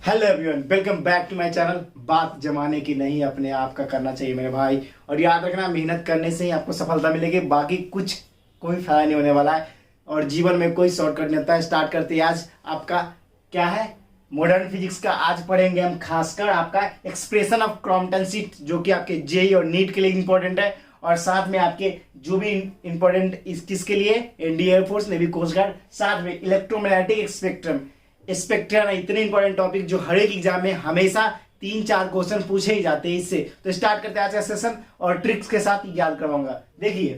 Hello everyone, welcome back to my channel. बात जमाने की नहीं, अपने आप का करना चाहिए मेरे भाई। और याद रखना, मेहनत करने से ही आपको सफलता मिलेगी, बाकी कुछ कोई फायदा नहीं होने वाला है। और जीवन में कोई शॉर्टकट नहीं होता है। स्टार्ट करते हैं आज आपका क्या है, मॉडर्न फिजिक्स का। आज पढ़ेंगे हम खासकर आपका एक्सप्रेशन ऑफ क्रॉम्पटन शिफ्ट, जो कि आपके जेई और नीट के लिए इंपॉर्टेंट है। और साथ में आपके जो भी इंपॉर्टेंट किसके लिए, Indian Air Force, navy, coast Guard, साथ में इलेक्ट्रोमैग्नेटिक स्पेक्ट्रम। स्पेक्ट्रम इतने इंपॉर्टेंट टॉपिक जो हर एक एग्जाम में हमेशा 3-4 क्वेश्चन पूछे ही जाते हैं इससे। तो स्टार्ट करते हैं आज का सेशन और ट्रिक्स के साथ याद करवाऊंगा। देखिए,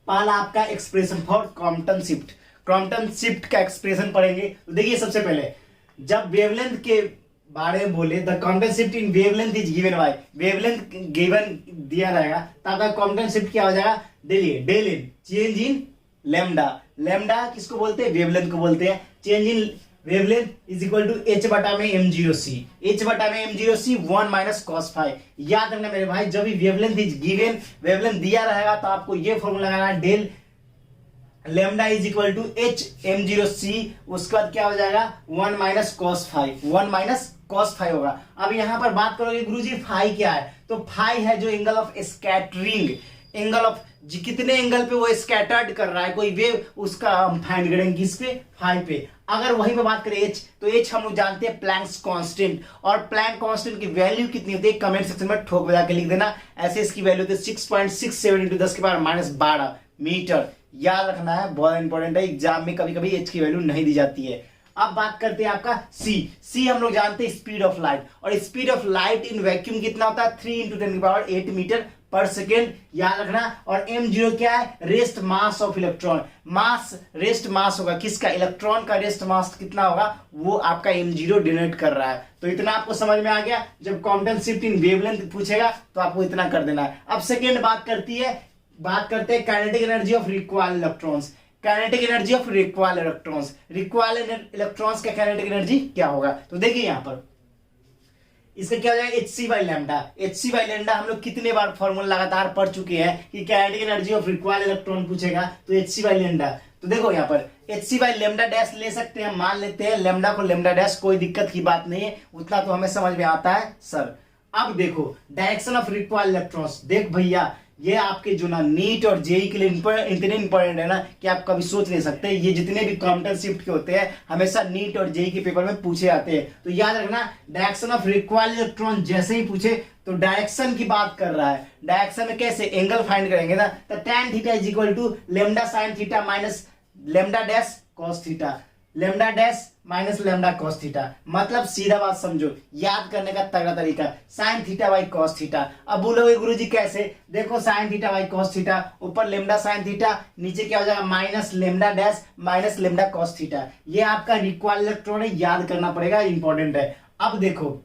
पहला आपका expression for Crompton shift. Crompton shift का एक्सप्रेशन पढ़ेंगे। तो देखिए, सबसे पहले जब वेवलेंथ के बारे में बोले, the Compton shift in wavelength is given by, wavelength given दिया रहेगा तो आपका क्रॉम्पटन शिफ्ट क्या हो जाएगा, del in change in lambda. Lambda किसको बोलते हैं, वेवलेंथ को बोलते हैं। Change in wavelength is equal to h बटा में m0c, h बटा में m0c 1 माइनस कॉस फाई। याद रखना मेरे भाई, जब भी वेवलेंथ इज गिवन, वेवलेंथ दिया रहेगा तो आपको ये फॉर्मूला लगाना, del lambda is equal to h m0c, उसके बाद क्या हो जाएगा 1 minus cos phi, 1 minus cos phi होगा। अब यहां पर बात करोगे गुरुजी फाई क्या है, तो फाई है जो angle of scattering, angle of कितने एंगल पे वो स्कैटर्ड कर रहा है कोई वेव, उसका हम फाइंड करेंगे किस पे, फाई पे। अगर वहीं पे बात करें h, तो h हम लोग जानते हैं प्लैंक्स कांस्टेंट, और प्लैंक कांस्टेंट की वैल्यू कितनी होती है कमेंट सेक्शन में ठोक बजा के लिख देना। ऐसे इसकी वैल्यू होती है 6.67 इंटू 10 के पावर -12 मीटर। याद रखना है, बहुत इंपॉर्टेंट है, एग्जाम में कभी कभी h की वैल्यू नहीं दी जाती है। अब बात करते हैं आपका c हम लोग जानते हैं स्पीड ऑफ लाइट, और speed of light in vacuum कितना होता है 3 इंटू 10 की पावर 8 मीटर पर सेकेंड। याद रखना। और m0 क्या है, rest mass of electron. Mass, rest mass होगा किसका, इलेक्ट्रॉन का रेस्ट मास कितना होगा, वो आपका m0 डिनोट कर रहा है। तो इतना आपको समझ में आ गया। जब क्रॉम्पटन शिफ्ट इन वेवलेंथ पूछेगा तो आपको इतना कर देना है। अब सेकेंड बात करते हैं kinetic energy of required electrons. Kinetic energy of required electrons, required electrons का काइनेटिक एनर्जी क्या होगा, तो देखिए यहां पर इसका क्या हो जाएगा, hc by lambda. hc by lambda हम लोग कितने बार फॉर्मूला लगातार पढ़ चुके हैं कि kinetic energy of required electron पूछेगा तो hc बाई लैम्डा। तो देखो यहाँ पर hc बाई लैम्डा डैश ले सकते हैं, मान लेते हैं लैम्डा को लैम्डा डैश, कोई दिक्कत की बात नहीं है, उतना तो हमें समझ में आता है सर। अब देखो डायरेक्शन ऑफ रिक्वायर्ड इलेक्ट्रॉन्स, देख भैया ये आपके जो ना नीट और जेई के लिए इतने इंपॉर्टेंट है ना कि आप कभी सोच नहीं सकते। ये जितने भी क्रॉम्पटन शिफ्ट के होते हैं हमेशा नीट और जेई के पेपर में पूछे जाते हैं। तो याद रखना, डायरेक्शन ऑफ रिक्वायर्ड इलेक्ट्रॉन जैसे ही पूछे तो डायरेक्शन की बात कर रहा है। डायरेक्शन में कैसे एंगल फाइंड करेंगे ना, तो tan theta is equal to lambda sine theta minus lambda dash cos theta, lambda dash minus lambda cos theta. मतलब सीधा बात समझो, याद करने का तगड़ा तरीका, sine theta by cos theta. अब बोलोगे गुरुजी कैसे, देखो sine theta by cos theta, ऊपर लेमडा साइन थीटा, नीचे क्या हो जाएगा minus lambda dash minus lambda cos theta. ये आपका रिक्वायर्ड इलेक्ट्रॉन है, याद करना पड़ेगा, इंपॉर्टेंट है। अब देखो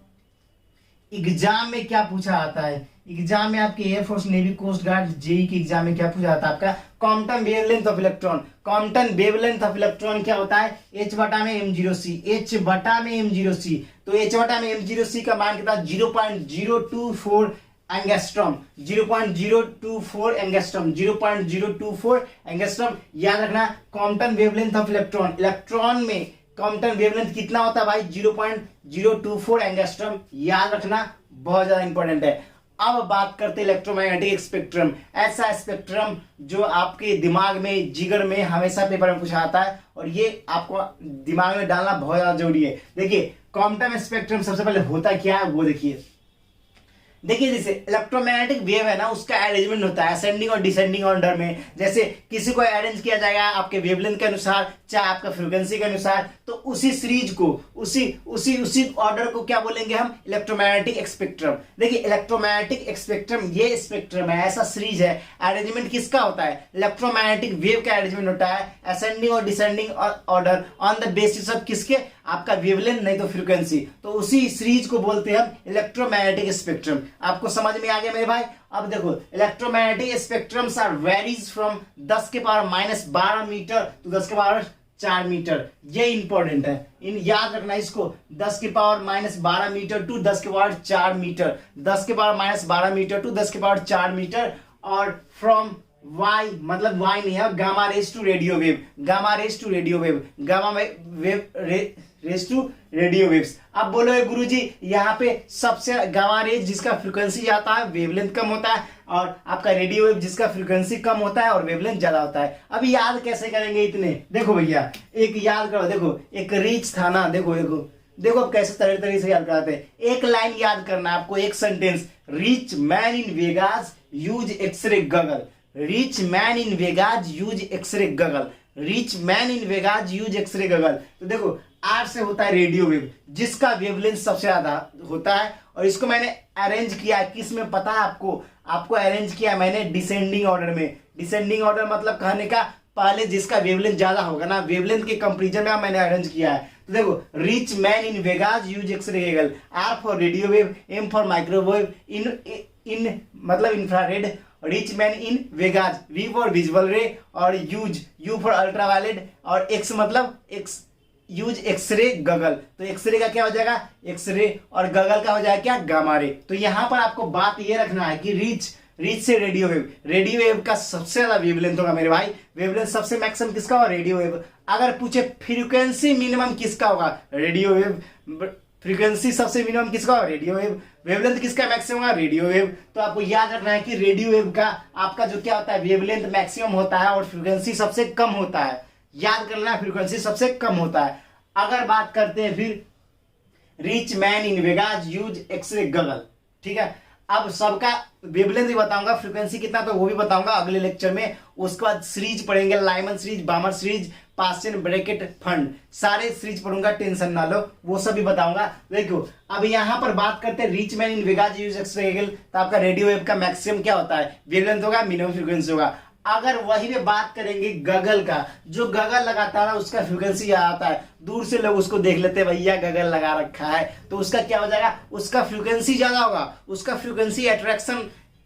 एग्जाम में क्या पूछा आता है, एग्जाम में आपके air force, navy, coast guard, JE के एग्जाम में क्या पूछा जाता है आपका, Compton wavelength of electron. Compton wavelength of electron क्या होता है, h बटा में m0c, h बटा में m0c। तो h बटा में m0c का मान कितना, 0.024 एंगस्ट्रॉम, 0.024 एंगस्ट्रॉम, 0.024 एंगस्ट्रॉम। याद रखना, Crompton wavelength of electron, electron में क्रॉम्पटन वेवलेंथ कितना होता है भाई, 0.024 एंगस्ट्रॉम। याद रखना, बहुत ज्यादा इंपॉर्टेंट है। अब बात करते हैं इलेक्ट्रोमैग्नेटिक स्पेक्ट्रम, ऐसा स्पेक्ट्रम जो आपके दिमाग में, जिगर में हमेशा पेपर में पूछा आता है, और ये आपको दिमाग में डालना बहुत ज्यादा जरूरी है। देखिए क्वांटम स्पेक्ट्रम सबसे पहले होता क्या है वो देखिए। जैसे इलेक्ट्रोमैग्नेटिक वेव है ना, उसका अरेंजमेंट होता है असेंडिंग और डिसेंडिंग ऑर्डर में। जैसे किसी को अरेंज किया जाएगा आपके वेवलेंथ के अनुसार, चाहे आपका फ्रीक्वेंसी के अनुसार, तो उसी सीरीज को, उसी ऑर्डर को क्या बोलेंगे हम, इलेक्ट्रोमैग्नेटिक स्पेक्ट्रम। देखिए इलेक्ट्रोमैग्नेटिक स्पेक्ट्रम, ये स्पेक्ट्रम है, ऐसा सीरीज है। अरेंजमेंट किसका होता है, इलेक्ट्रोमैग्नेटिक वेव का अरेंजमेंट होता है असेंडिंग और descending order on the basis of किसके, आपका वेवलेंथ नहीं तो फ्रीक्वेंसी। तो उसी सीरीज को बोलते हैं हम इलेक्ट्रोमैग्नेटिक स्पेक्ट्रम। आपको समझ में आ गया मेरे भाई। अब देखो electromagnetic spectrums are varies from 10 के पावर -12 मीटर टू 10 के पावर 4 मीटर। ये इंपॉर्टेंट है, इन याद रखना इसको, 10 के पावर -12 मीटर टू 10 के पावर 4 मीटर, 10 के पावर -12 मीटर टू 10 के पावर 4 मीटर। और फ्रॉम वाई, मतलब वाई नहीं है, gamma rays to radio wave, gamma rays to radio wave, gamma wave rays to radio waves. अब बोलोगे गुरुजी यहाँ पे सबसे गामा रेज जिसका फ्रीक्वेंसी आता है वेवलेंथ कम होता है, और आपका रेडियो वेव जिसका फ्रीक्वेंसी कम होता है और वेवलेंथ ज्यादा होता है। अभी याद कैसे करेंगे इतने? देखो भैया एक याद करो, देखो एक रीच था ना, देखो देखो देखो अब कैसे तरह तरह से याद कराते हैं। एक लाइन याद करना आपको, एक sentence, rich man in Vegas use x ray goggle. Rich man in Vegas use x ray goggle. Rich man in Vegas use x ray goggle. तो देखो आर से होता है रेडियो वेव जिसका वेवलेंथ सबसे ज्यादा होता है, और इसको मैंने अरेंज किया किस में पता है आपको? आपको अरेंज किया मैंने डिसेंडिंग ऑर्डर में। डिसेंडिंग ऑर्डर मतलब कहने का पहले जिसका वेवलेंथ ज्यादा होगा ना, वेवलेंथ के कंपैरिजन में मैंने अरेंज किया है। तो देखो rich man in Vegas use x ray goggle, R for radio wave, M for microwave, in मतलब infrared, rich man in Vegas, V for visual ray, और यू फॉर अल्ट्रावायलेट, और एक्स मतलब एक्स यूज एक्सरे गगल। तो x-ray का क्या हो जाएगा? X ray, और गगल का हो जाएगा क्या? Gamma ray. तो यहां पर आपको बात ये रखना है कि रिच से रेडियो वेव, रेडियो वेव का सबसे ज्यादा वेवलेंथ होगा मेरे भाई। वेवलेंथ सबसे मैक्सिमम किसका होगा? Radio wave. अगर पूछे फ्रीक्वेंसी मिनिमम किसका होगा? Radio wave. फ्रीक्वेंसी सबसे मिनिमम किसका होगा? Radio wave. वेवलेंथ किसका मैक्सिमम होगा? Radio wave. तो आपको याद रखना है कि रेडियो वेव का आपका जो क्या होता है वेवलेंथ मैक्सिमम होता है और फ्रीक्वेंसी सबसे कम होता है। याद करना फ्रीक्वेंसी सबसे कम होता है। अगर बात करते हैं फिर rich man in Vegas use x ray goggle, ठीक है। अब सबका वेवलेंथ भी बताऊंगा, फ्रीक्वेंसी कितना तो वो भी बताऊंगा अगले लेक्चर में। उसके बाद सीरीज पढ़ेंगे, Lyman series, बामर series, Paschen bracket fund, सारे सीरीज पढ़ूंगा, टेंशन ना लो, वो सब भी बताऊंगा। देखो अब यहाँ पर बात करते हैं rich man in Vegas use x ray goggle. तो आपका रेडियो वेव का मैक्सिमम क्या होता है? वेवलेंथ होगा, मिनिमम फ्रीक्वेंसी होगा। अगर वही में बात करेंगे गगल का, जो गगल लगाता है ना उसका फ्रीक्वेंसी आता है, दूर से लोग उसको देख लेते हैं भैया गगल लगा रखा है, तो उसका क्या हो जाएगा? उसका फ्रीक्वेंसी ज्यादा होगा, उसका फ्रीक्वेंसी अट्रैक्शन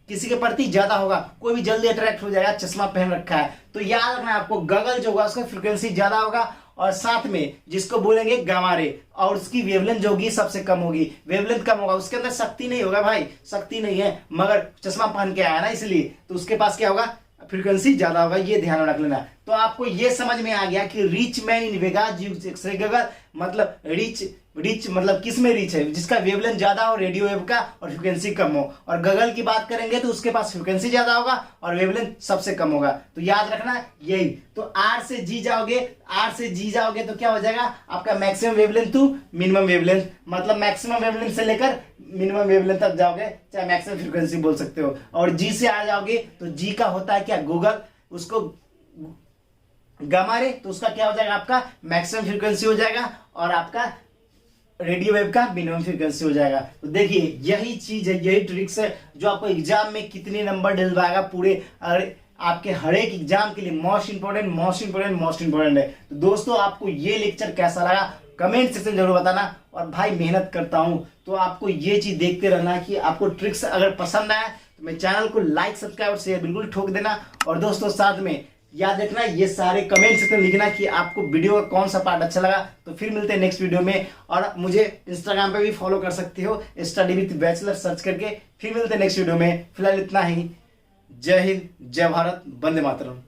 किसी के प्रति ज्यादा होगा, कोई भी जल्दी अट्रैक्ट हो जाएगा, चश्मा पहन रखा है। तो याद रखना आपको गगल जो होगा उसका फ्रीक्वेंसी ज्यादा होगा, और साथ में जिसको बोलेंगे गामा रे, और उसकी वेवलेंथ जो होगी सबसे कम होगी। वेवलेंथ कम होगा, उसके अंदर शक्ति नहीं होगा भाई, शक्ति नहीं है, मगर चश्मा पहन के आया ना इसलिए, तो उसके पास क्या होगा? फ्रीक्वेंसी ज्यादा होगा। ये ध्यान रख लेना। तो आपको ये समझ में आ गया कि rich man in Vegas use x ray goggle मतलब रिच मतलब किस में रिच है? जिसका वेवलेंथ ज्यादा हो रेडियो वेव का और फ्रीक्वेंसी कम हो। और गगल की बात करेंगे तो उसके पास फ्रीक्वेंसी ज्यादा होगा और वेवलेंथ सबसे कम होगा। तो याद रखना यही। तो आर से जी जाओगे तो क्या हो जाएगा? आपका maximum wavelength to minimum wavelength, मतलब मैक्सिमम वेवलेंथ से लेकर मिनिमम वेवलेंथ तक जाओगे, चाहे मैक्सिमम फ्रीक्वेंसी बोल सकते हो। और जी से आ जाओगे तो जी का होता है क्या? गूगल, उसको गामा रे, तो उसका क्या हो जाएगा? आपका मैक्सिमम फ्रीक्वेंसी हो जाएगा और आपका रेडियो वेव का मिनिमम फ्रीक्वेंसी हो जाएगा। तो देखिए यही चीज है, यही ट्रिक्स है जो आपको एग्जाम में कितने नंबर दिलवाएगा पूरे आपके हर एक एग्जाम के लिए मोस्ट इंपोर्टेंट है। तो दोस्तों आपको ये लेक्चर कैसा लगा कमेंट सेक्शन जरूर बताना। और भाई मेहनत करता हूं तो आपको ये चीज देखते रहना कि आपको ट्रिक्स अगर पसंद आए तो मेरे चैनल को लाइक, सब्सक्राइब और शेयर बिल्कुल ठोक देना। और दोस्तों साथ में याद रखना ये सारे कमेंट सेक्शन में लिखना कि आपको वीडियो का कौन सा पार्ट अच्छा लगा। तो फिर मिलते हैं नेक्स्ट वीडियो में। और मुझे इंस्टाग्राम पे भी फॉलो कर सकते हो, स्टडी विद बैचलर सर्च करके। फिर मिलते हैं नेक्स्ट वीडियो में। फिलहाल इतना ही। जय हिंद, जय भारत, वंदे मातरम।